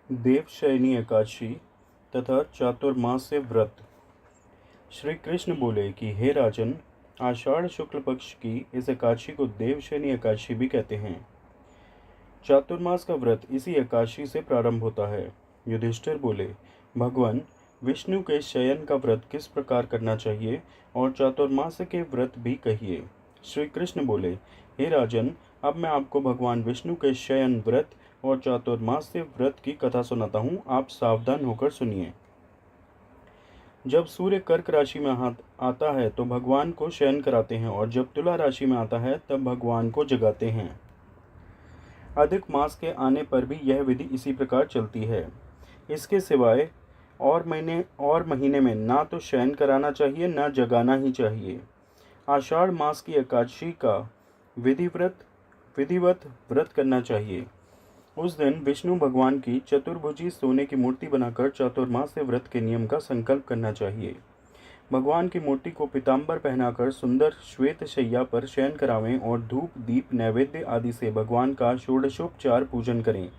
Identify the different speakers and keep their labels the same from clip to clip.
Speaker 1: देवशयनी एकादशी तथा चातुर्मास्य व्रत। श्री कृष्ण बोले कि हे राजन, आषाढ़ शुक्ल पक्ष की इस एकादशी को देवशयनी एकादशी भी कहते हैं। चातुर्मास का व्रत इसी एकादशी से प्रारंभ होता है। युधिष्ठिर बोले, भगवान विष्णु के शयन का व्रत किस प्रकार करना चाहिए और चातुर्मास के व्रत भी कहिए। श्री कृष्ण बोले, हे राजन, अब मैं आपको भगवान विष्णु के शयन व्रत और चातुर्मास्य व्रत की कथा सुनाता हूँ। आप सावधान होकर सुनिए। जब सूर्य कर्क राशि में आता है तो भगवान को शयन कराते हैं और जब तुला राशि में आता है तब भगवान को जगाते हैं। अधिक मास के आने पर भी यह विधि इसी प्रकार चलती है। इसके सिवाय और महीने में ना तो शयन कराना चाहिए ना जगाना ही चाहिए। आषाढ़ मास की एकादशी का विधिवत व्रत करना चाहिए। उस दिन विष्णु भगवान की चतुर्भुजी सोने की मूर्ति बनाकर चातुर्मास्य व्रत के नियम का संकल्प करना चाहिए। भगवान की मूर्ति को पीताम्बर पहनाकर सुंदर श्वेत शैया पर शयन करावें और धूप दीप नैवेद्य आदि से भगवान का षोडशोपचार पूजन करें।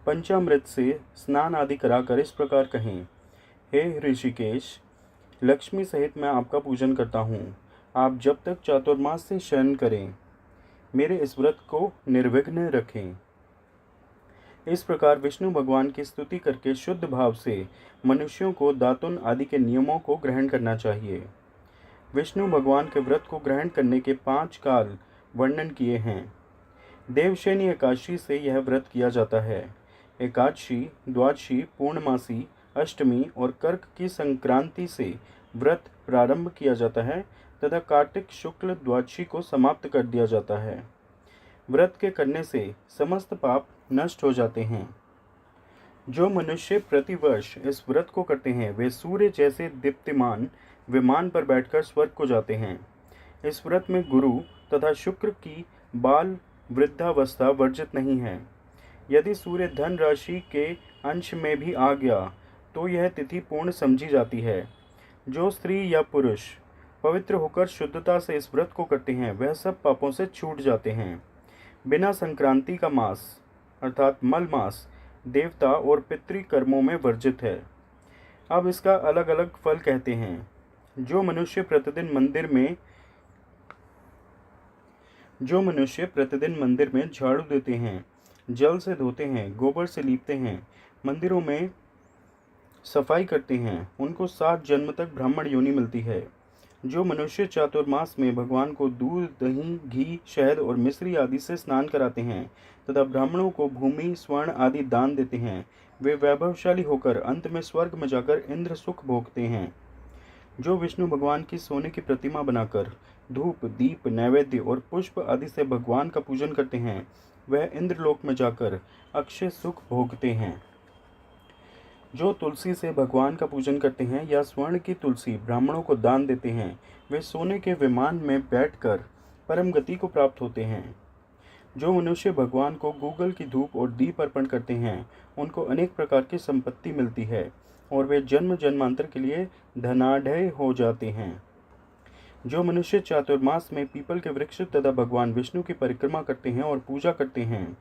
Speaker 1: पंचामृत से स्नान आदि कराकर इस प्रकार कहें, हे ऋषिकेश, लक्ष्मी सहित मैं आपका पूजन करता हूँ। आप जब तक चातुर्मास से शयन करें, मेरे इस व्रत को निर्विघ्न रखें। इस प्रकार विष्णु भगवान की स्तुति करके शुद्ध भाव से मनुष्यों को दातुन आदि के नियमों को ग्रहण करना चाहिए। विष्णु भगवान के व्रत को ग्रहण करने के 5 काल वर्णन किए हैं। देवशयनी एकादशी से यह व्रत किया जाता है। एकादशी, द्वादशी, पूर्णमासी, अष्टमी और कर्क की संक्रांति से व्रत प्रारंभ किया जाता है तथा कार्तिक शुक्ल द्वादशी को समाप्त कर दिया जाता है। व्रत के करने से समस्त पाप नष्ट हो जाते हैं। जो मनुष्य प्रतिवर्ष इस व्रत को करते हैं वे सूर्य जैसे दीप्तिमान विमान पर बैठकर स्वर्ग को जाते हैं। इस व्रत में गुरु तथा शुक्र की बाल वृद्धावस्था वर्जित नहीं है। यदि सूर्य धन राशि के अंश में भी आ गया तो यह तिथि पूर्ण समझी जाती है। जो स्त्री या पुरुष पवित्र होकर शुद्धता से इस व्रत को करते हैं वह सब पापों से छूट जाते हैं। बिना संक्रांति का मास अर्थात मल मास देवता और पितृ कर्मों में वर्जित है। अब इसका अलग अलग फल कहते हैं। जो मनुष्य प्रतिदिन मंदिर में झाड़ू देते हैं, जल से धोते हैं, गोबर से लीपते हैं, मंदिरों में सफाई करते हैं, उनको 7 जन्म तक ब्राह्मण योनि मिलती है। जो मनुष्य चातुर्मास में भगवान को दूध, दही, घी, शहद और मिश्री आदि से स्नान कराते हैं तथा ब्राह्मणों को भूमि, स्वर्ण आदि दान देते हैं, वे वैभवशाली होकर अंत में स्वर्ग में जाकर इंद्र सुख भोगते हैं। जो विष्णु भगवान की सोने की प्रतिमा बनाकर धूप, दीप, नैवेद्य और पुष्प आदि से भगवान का पूजन करते हैं, वह इंद्रलोक में जाकर अक्षय सुख भोगते हैं। जो तुलसी से भगवान का पूजन करते हैं या स्वर्ण की तुलसी ब्राह्मणों को दान देते हैं, वे सोने के विमान में बैठकर परम गति को प्राप्त होते हैं। जो मनुष्य भगवान को गूगल की धूप और दीप अर्पण करते हैं, उनको अनेक प्रकार की संपत्ति मिलती है और वे जन्म जन्मांतर के लिए धनाढ्य हो जाते हैं। जो मनुष्य चातुर्मास में पीपल के वृक्ष तथा भगवान विष्णु की परिक्रमा करते हैं और पूजा करते हैं,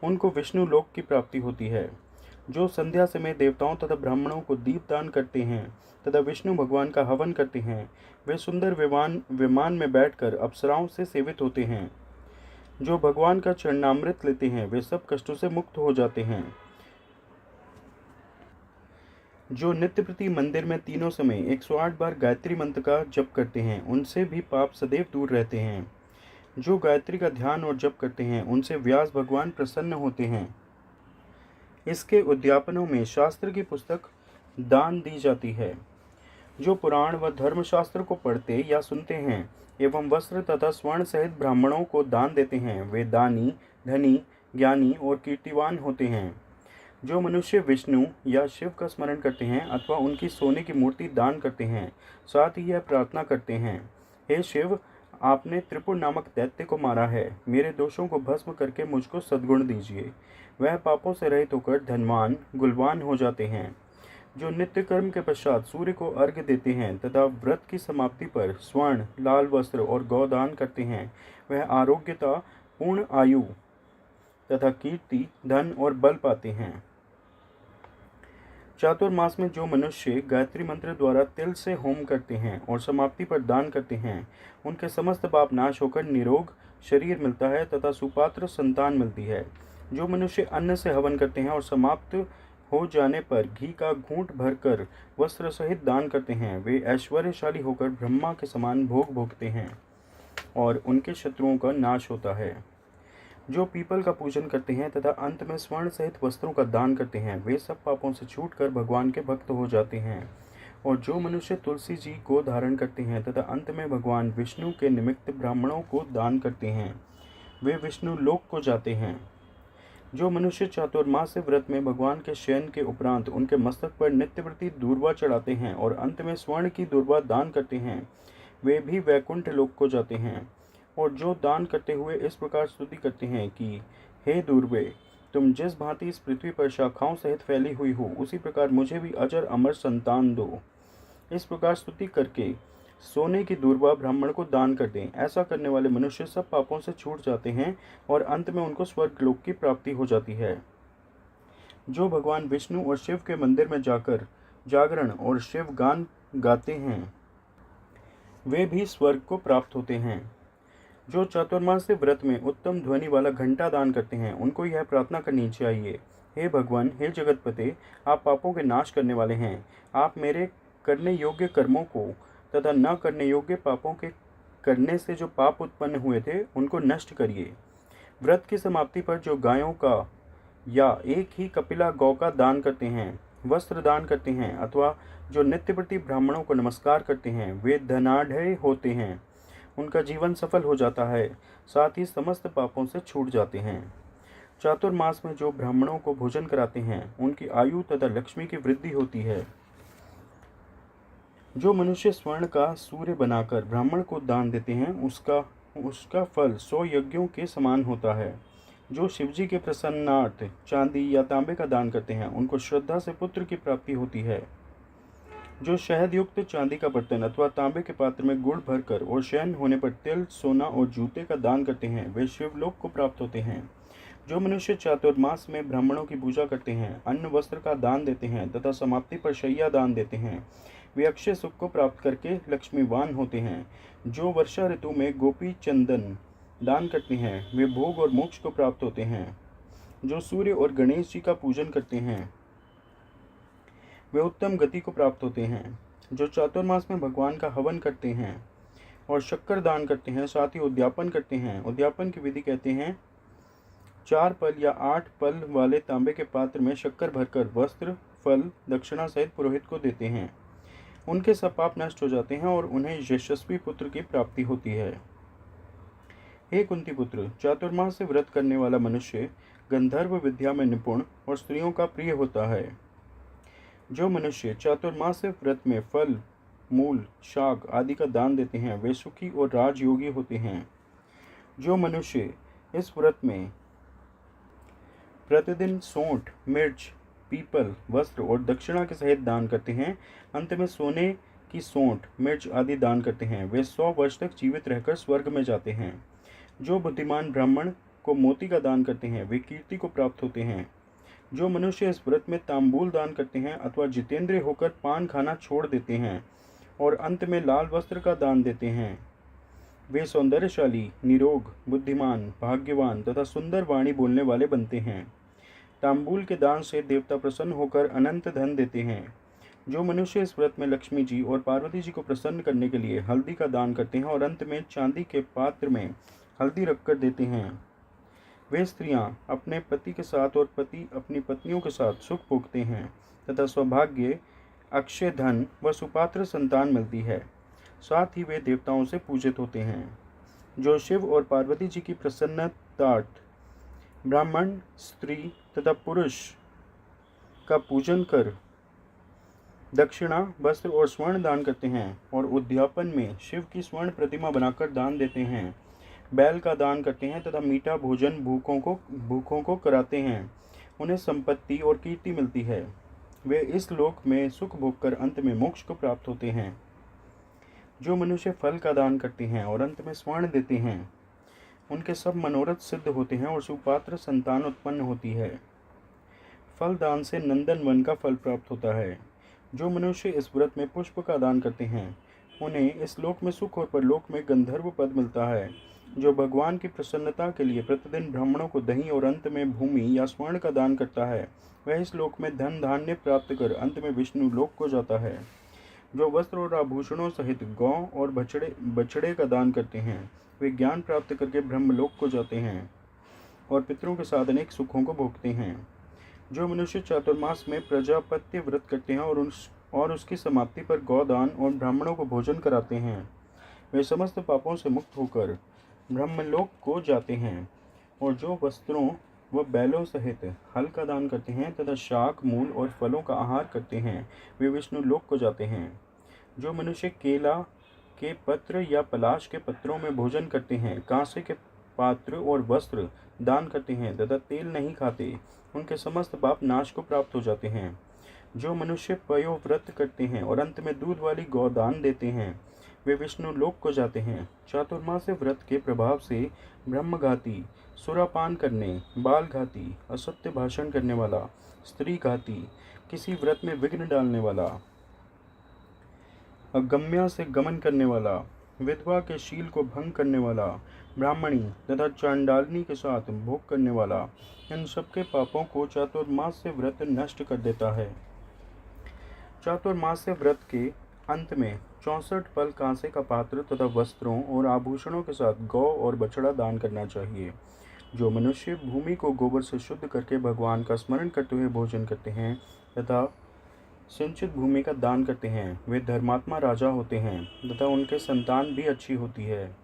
Speaker 1: उनको विष्णु लोक की प्राप्ति होती है। जो संध्या समय देवताओं तथा ब्राह्मणों को दीप दान करते हैं तथा विष्णु भगवान का हवन करते हैं, वे सुंदर विमान में बैठकर अप्सराओं से सेवित होते हैं। जो भगवान का चरणामृत लेते हैं वे सब कष्टों से मुक्त हो जाते हैं। जो नित्य प्रति मंदिर में तीनों समय 108 बार गायत्री मंत्र का जप करते हैं, उनसे भी पाप सदैव दूर रहते हैं। जो गायत्री का ध्यान और जप करते हैं, उनसे व्यास भगवान प्रसन्न होते हैं। इसके उद्यापनों में शास्त्र की पुस्तक दान दी जाती है। जो पुराण व धर्मशास्त्र को पढ़ते या सुनते हैं एवं वस्त्र तथा स्वर्ण सहित ब्राह्मणों को दान देते हैं, वे दानी, धनी, ज्ञानी और कीर्तिवान होते हैं। जो मनुष्य विष्णु या शिव का स्मरण करते हैं अथवा उनकी सोने की मूर्ति दान करते हैं, साथ ही यह प्रार्थना करते हैं, हे शिव, आपने त्रिपुर नामक दैत्य को मारा है, मेरे दोषों को भस्म करके मुझको सद्गुण दीजिए, वह पापों से रहित होकर धनवान गुलवान हो जाते हैं। जो नित्य कर्म के पश्चात सूर्य को अर्घ्य देते हैं तथा व्रत की समाप्ति पर स्वर्ण, लाल वस्त्र और गौदान करते हैं, वह आरोग्यता, पूर्ण आयु तथा कीर्ति, धन और बल पाते हैं। चातुर्मास में जो मनुष्य गायत्री मंत्र द्वारा तिल से होम करते हैं और समाप्ति पर दान करते हैं, उनके समस्त पाप नाश होकर निरोग शरीर मिलता है तथा सुपात्र संतान मिलती है। जो मनुष्य अन्न से हवन करते हैं और समाप्त हो जाने पर घी का घूंट भरकर वस्त्र सहित दान करते हैं, वे ऐश्वर्यशाली होकर ब्रह्मा के समान भोग भोगते हैं और उनके शत्रुओं का नाश होता है। जो पीपल का पूजन करते हैं तथा अंत में स्वर्ण सहित वस्त्रों का दान करते हैं, वे सब पापों से छूटकर भगवान के भक्त हो जाते हैं। और जो मनुष्य तुलसी जी को धारण करते हैं तथा अंत में भगवान विष्णु के निमित्त ब्राह्मणों को दान करते हैं, वे विष्णु लोक को जाते हैं। जो मनुष्य चातुर्मास से व्रत में भगवान के शयन के उपरांत उनके मस्तक पर नित्यप्रति दूर्वा चढ़ाते हैं और अंत में स्वर्ण की दूर्वा दान करते हैं, वे भी वैकुंठ लोक को जाते हैं। और जो दान करते हुए इस प्रकार स्तुति करते हैं कि हे दूर्वे, तुम जिस भांति इस पृथ्वी पर शाखाओं सहित फैली हुई हो, उसी प्रकार मुझे भी अजर अमर संतान दो। इस प्रकार स्तुति करके सोने की दूर्वा ब्राह्मण को दान कर दें। ऐसा करने वाले मनुष्य सब पापों से छूट जाते हैं और अंत में उनको स्वर्ग लोक की प्राप्ति हो जाती है। जो भगवान विष्णु और शिव के मंदिर में जाकर जागरण और शिव गान गाते हैं, वे भी स्वर्ग को प्राप्त होते हैं। जो चातुर्मास से व्रत में उत्तम ध्वनि वाला घंटा दान करते हैं, उनको यह प्रार्थना करनी चाहिए, हे भगवान, हे जगतपते, आप पापों के नाश करने वाले हैं। आप मेरे करने योग्य कर्मों को तथा न करने योग्य पापों के करने से जो पाप उत्पन्न हुए थे, उनको नष्ट करिए। व्रत की समाप्ति पर जो गायों का या एक ही कपिला गौ का दान करते हैं, वस्त्र दान करते हैं अथवा जो नित्य प्रति ब्राह्मणों को नमस्कार करते हैं, वे धनाढ़ होते हैं। उनका जीवन सफल हो जाता है, साथ ही समस्त पापों से छूट जाते हैं। चातुर्मास में जो ब्राह्मणों को भोजन कराते हैं, उनकी आयु तथा लक्ष्मी की वृद्धि होती है। जो मनुष्य स्वर्ण का सूर्य बनाकर ब्राह्मण को दान देते हैं, उसका फल 100 यज्ञों के समान होता है। जो शिवजी के प्रसन्नार्थ चांदी या तांबे का दान करते हैं, उनको श्रद्धा से पुत्र की प्राप्ति होती है। जो शहद युक्त चांदी का बर्तन अथवा तांबे के पात्र में गुड़ भरकर और शयन होने पर तिल, सोना और जूते का दान करते हैं, वे शिवलोक को प्राप्त होते हैं। जो मनुष्य चातुर्मास में ब्राह्मणों की पूजा करते हैं, अन्न वस्त्र का दान देते हैं तथा समाप्ति पर शैया दान देते हैं, वे अक्षय सुख को प्राप्त करके लक्ष्मीवान होते हैं। जो वर्षा ऋतु में गोपी चंदन दान करते हैं, वे भोग और मोक्ष को प्राप्त होते हैं। जो सूर्य और गणेश जी का पूजन करते हैं, वे उत्तम गति को प्राप्त होते हैं। जो चातुर्मास में भगवान का हवन करते हैं और शक्कर दान करते हैं, साथ ही उद्यापन करते हैं। उद्यापन की विधि कहते हैं, 4 पल या 8 पल वाले तांबे के पात्र में शक्कर भरकर वस्त्र, फल, दक्षिणा सहित पुरोहित को देते हैं। उनके सब पाप नष्ट हो जाते हैं और उन्हें यशस्वी पुत्र की प्राप्ति होती है। हे कुंती पुत्र, चातुर्मास से व्रत करने वाला मनुष्य गंधर्व विद्या में निपुण और स्त्रियों का प्रिय होता है। जो मनुष्य चातुर्मास से व्रत में फल, मूल, शाक आदि का दान देते हैं, वे सुखी और राजयोगी होते हैं। जो मनुष्य इस व्रत में प्रतिदिन सोंठ, मिर्च, पीपल, वस्त्र और दक्षिणा के सहित दान करते हैं, अंत में सोने की सोंठ, मिर्च आदि दान करते हैं, वे 100 वर्ष तक जीवित रहकर स्वर्ग में जाते हैं। जो बुद्धिमान ब्राह्मण को मोती का दान करते हैं, वे कीर्ति को प्राप्त होते हैं। जो मनुष्य इस व्रत में तांबूल दान करते हैं अथवा जितेंद्रिय होकर पान खाना छोड़ देते हैं और अंत में लाल वस्त्र का दान देते हैं, वे सौंदर्यशाली, निरोग, बुद्धिमान, भाग्यवान तथा सुंदर वाणी बोलने वाले बनते हैं। तांबूल के दान से देवता प्रसन्न होकर अनंत धन देते हैं। जो मनुष्य इस व्रत में लक्ष्मी जी और पार्वती जी को प्रसन्न करने के लिए हल्दी का दान करते हैं और अंत में चांदी के पात्र में हल्दी रखकर देते हैं, वे स्त्रियां अपने पति के साथ और पति अपनी पत्नियों के साथ सुख भोगते हैं तथा सौभाग्य, अक्षय धन व सुपात्र संतान मिलती है। साथ ही वे देवताओं से पूजित होते हैं। जो शिव और पार्वती जी की प्रसन्नतार्थ ब्राह्मण, स्त्री तथा पुरुष का पूजन कर दक्षिणा, वस्त्र और स्वर्ण दान करते हैं और उद्यापन में शिव की स्वर्ण प्रतिमा बनाकर दान देते हैं, बैल का दान करते हैं तथा मीठा भोजन भूखों को कराते हैं, उन्हें संपत्ति और कीर्ति मिलती है। वे इस लोक में सुख भोग कर अंत में मोक्ष को प्राप्त होते हैं। जो मनुष्य फल का दान करते हैं और अंत में स्वर्ण देते हैं, उनके सब मनोरथ सिद्ध होते हैं और सुपात्र संतान उत्पन्न होती है। फल दान से नंदन वन का फल प्राप्त होता है। जो मनुष्य इस व्रत में पुष्प का दान करते हैं उन्हें इस लोक में सुख और परलोक में गंधर्व पद मिलता है। जो भगवान की प्रसन्नता के लिए प्रतिदिन ब्राह्मणों को दही और अंत में भूमि या स्वर्ण का दान करता है वह इस लोक में धन धान्य प्राप्त कर अंत में विष्णु लोक को जाता है। जो वस्त्र और आभूषणों सहित गौ और बछड़े का दान करते हैं वे ज्ञान प्राप्त करके ब्रह्मलोक को जाते हैं और पितरों के साथ अनेक सुखों को भोगते हैं। जो मनुष्य चातुर्मास में प्रजापत्य व्रत करते हैं और उसकी समाप्ति पर गौदान और ब्राह्मणों को भोजन कराते हैं वे समस्त पापों से मुक्त होकर ब्रह्मलोक को जाते हैं। और जो वस्त्रों व बैलों सहित हल का दान करते हैं तथा शाक मूल और फलों का आहार करते हैं वे विष्णु लोक को जाते हैं। जो मनुष्य केला के पत्र या पलाश के पत्रों में भोजन करते हैं कांसे के पात्र और वस्त्र दान करते हैं तथा तेल नहीं खाते उनके समस्त पाप नाश को प्राप्त हो जाते हैं। जो मनुष्य पयो व्रत करते हैं और अंत में दूध वाली गौदान देते हैं वे विष्णु लोक को जाते हैं। चातुर्मास्य व्रत के प्रभाव से ब्रह्मघाती, सुरापान करने, बालघाती, असत्य भाषण करने वाला, स्त्री घाती, किसी व्रत में विघ्न डालने वाला, अगम्या से गमन करने वाला, विधवा के शील को भंग करने वाला, ब्राह्मणी तथा चांडालनी के साथ भोग करने वाला, इन सबके पापों को चातुर्मास्य व्रत नष्ट कर देता है। चातुर्मास्य व्रत के अंत में 64 फल कांसे का पात्र तथा वस्त्रों और आभूषणों के साथ गौ और बछड़ा दान करना चाहिए। जो मनुष्य भूमि को गोबर से शुद्ध करके भगवान का स्मरण करते हुए भोजन करते हैं तथा सिंचित भूमि का दान करते हैं वे धर्मात्मा राजा होते हैं तथा उनके संतान भी अच्छी होती है।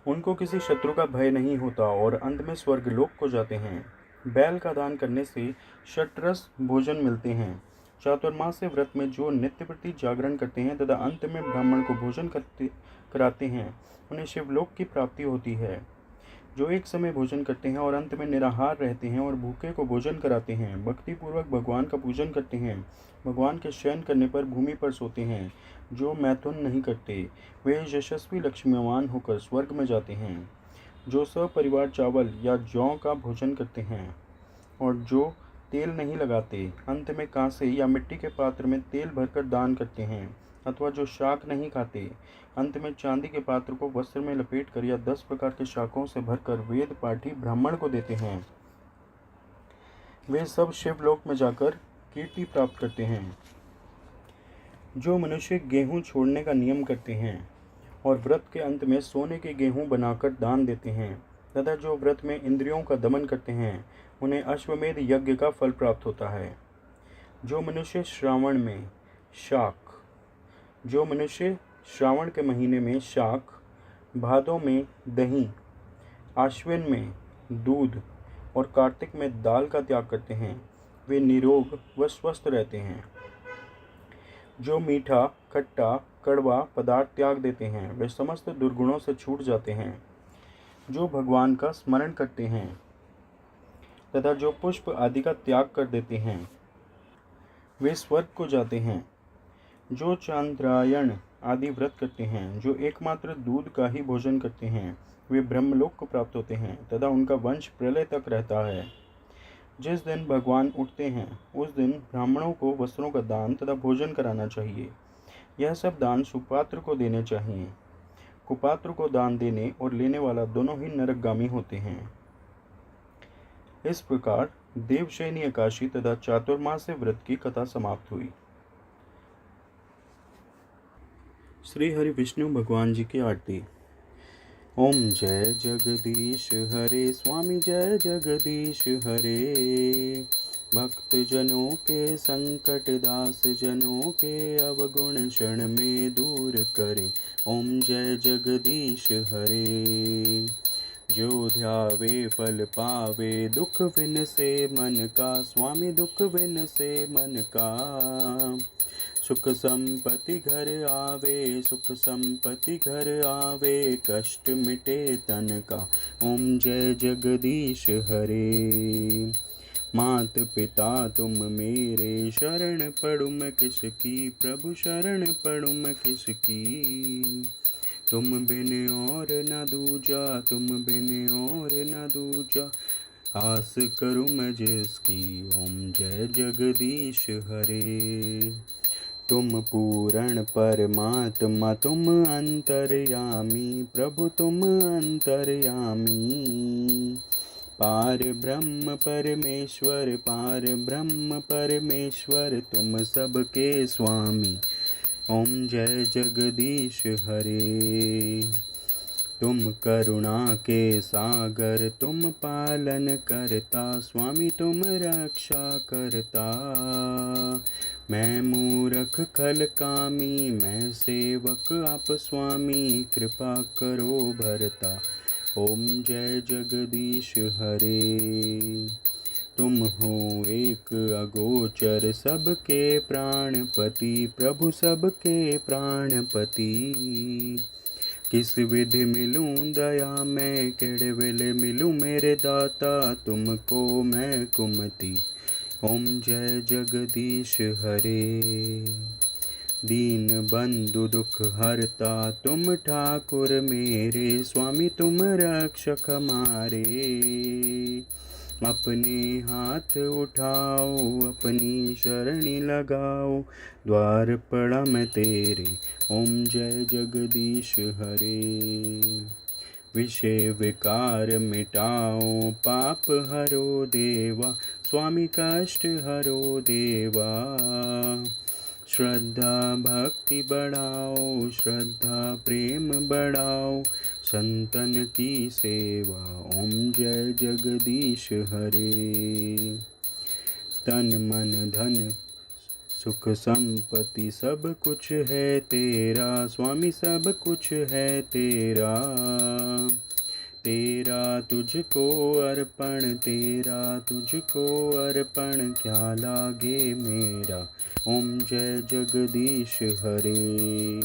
Speaker 1: उनको किसी शत्रु का भय नहीं होता और अंत में स्वर्गलोक को जाते हैं। बैल का दान करने से षट्रस भोजन मिलते हैं। चातुर्मास्य व्रत में जो नित्य प्रति जागरण करते हैं तथा अंत में ब्राह्मण को भोजन कराते हैं उन्हें शिवलोक की प्राप्ति होती है। जो एक समय भोजन करते हैं और अंत में निराहार रहते हैं और भूखे को भोजन कराते हैं, भक्ति पूर्वक भगवान का पूजन करते हैं, भगवान के शयन करने पर भूमि पर सोते हैं, जो मैथुन नहीं करते वे यशस्वी लक्ष्मीवान होकर स्वर्ग में जाते हैं। जो सपरिवार चावल या जौ का भोजन करते हैं और जो तेल नहीं लगाते अंत में कांसे या मिट्टी के पात्र में तेल भरकर दान करते हैं अथवा जो शाक नहीं खाते अंत में चांदी के पात्र को वस्त्र में लपेट कर या 10 प्रकार के शाकों से भरकर वेद पाठी ब्राह्मण को देते हैं वे सब शिवलोक में जाकर कीर्ति प्राप्त करते हैं। जो मनुष्य गेहूं छोड़ने का नियम करते हैं और व्रत के अंत में सोने के गेहूं बनाकर दान देते हैं तथा जो व्रत में इंद्रियों का दमन करते हैं उन्हें अश्वमेध यज्ञ का फल प्राप्त होता है। जो मनुष्य श्रावण के महीने में शाक, भादों में दही, आश्विन में दूध और कार्तिक में दाल का त्याग करते हैं वे निरोग व स्वस्थ रहते हैं। जो मीठा, खट्टा, कड़वा पदार्थ त्याग देते हैं वे समस्त दुर्गुणों से छूट जाते हैं। जो भगवान का स्मरण करते हैं तथा जो पुष्प आदि का त्याग कर देते हैं वे स्वर्ग को जाते हैं। जो चांद्रायण आदि व्रत करते हैं, जो एकमात्र दूध का ही भोजन करते हैं वे ब्रह्मलोक को प्राप्त होते हैं तथा उनका वंश प्रलय तक रहता है। जिस दिन भगवान उठते हैं उस दिन ब्राह्मणों को वस्त्रों का दान तथा भोजन कराना चाहिए। यह सब दान सुपात्र को देने चाहिए। कुपात्र को दान देने और लेने वाला दोनों ही नरकगामी होते हैं। इस प्रकार देवशयनी एकादशी तथा चातुर्मास्य व्रत की कथा समाप्त हुई। श्री हरि विष्णु भगवान जी की आरती। ओम जय जगदीश हरे स्वामी जय जगदीश हरे। भक्त जनों के संकट दास जनों के अवगुण क्षण में दूर करे। ओम जय जगदीश हरे। जो ध्यावे फल पावे दुख विन से मन का। स्वामी दुख विन से मन का। सुख संपत्ति घर आवे सुख संपत्ति घर आवे। कष्ट मिटे तन का। ओम जय जगदीश हरे। मात पिता तुम मेरे शरण पड़ू मैं किसकी। प्रभु शरण पड़ू मैं किसकी। तुम बिन और न दूजा तुम बिन और न दूजा। आस करूँ मैं जिसकी। ओम जय जगदीश हरे। तुम पूर्ण परमात्मा तुम अंतर्यामी, प्रभु तुम अंतर्यामी। पार ब्रह्म परमेश्वर, पार ब्रह्म परमेश्वर, तुम सबके स्वामी। ओम जय जगदीश हरे। तुम करुणा के सागर, तुम पालन करता, स्वामी तुम रक्षा करता। मैं मूरख खल कामी, मैं सेवक आप स्वामी, कृपा करो भरता। ओम जय जगदीश हरे। तुम हो एक अगोचर, सबके प्राणपति, प्रभु सबके प्राणपति। किस विधि मिलूं दया मैं, केड़े वेले मिलूं मेरे दाता, तुमको मैं कुमति। ओम जय जगदीश हरे। दीन बंधु दुख हरता, तुम ठाकुर मेरे, स्वामी तुम रक्षक हमारे। अपने हाथ उठाओ, अपनी शरणी लगाओ, द्वार पड़ा मैं तेरे। ओम जय जगदीश हरे। विषय विकार मिटाओ, पाप हरो देवा, स्वामी कष्ट हरो देवा। श्रद्धा भक्ति बढ़ाओ, श्रद्धा प्रेम बढ़ाओ, संतन की सेवा। ओम जय जगदीश हरे। तन मन धन सुख संपत्ति सब कुछ है तेरा, स्वामी सब कुछ है तेरा। तेरा तुझको अर्पण, तेरा तुझको अर्पण, क्या लागे मेरा। ओम जय जगदीश हरे।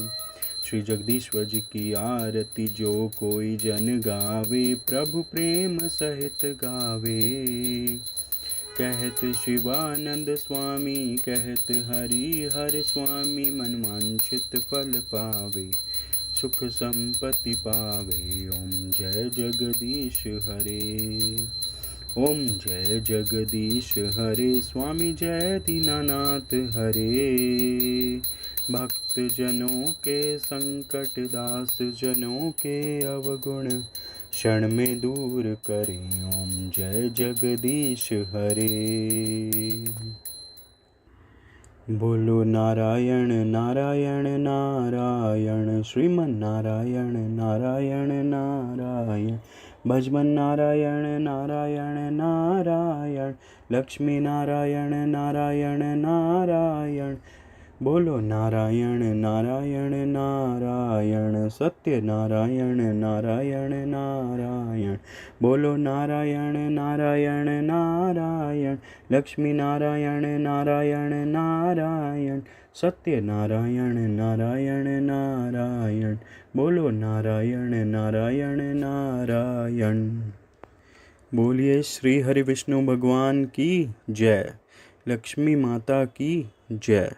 Speaker 1: श्री जगदीश्वर जी की आरती जो कोई जन गावे, प्रभु प्रेम सहित गावे। कहत शिवानंद स्वामी, कहत हरि हर स्वामी, मन वांछित फल पावे, सुख संपत्ति पावे। ओम जय जगदीश हरे। ओम जय जगदीश हरे। स्वामी जय दीनानाथ हरे। भक्त जनों के संकट, दास जनों के अवगुण, क्षण में दूर करें। ओम जय जगदीश हरे। बोलो नारायण नारायण नारायण, श्रीमन नारायण नारायण नारायण। भजमन नारायण नारायण नारायण, लक्ष्मी नारायण नारायण नारायण। बोलो नारायण नारायण नारायण, सत्य नारायण नारायण नारायण। बोलो नारायण नारायण नारायण, लक्ष्मी नारायण नारायण नारायण, सत्य नारायण नारायण नारायण। बोलो नारायण नारायण नारायण। बोलिए श्री हरि विष्णु भगवान की जय, लक्ष्मी माता की जय।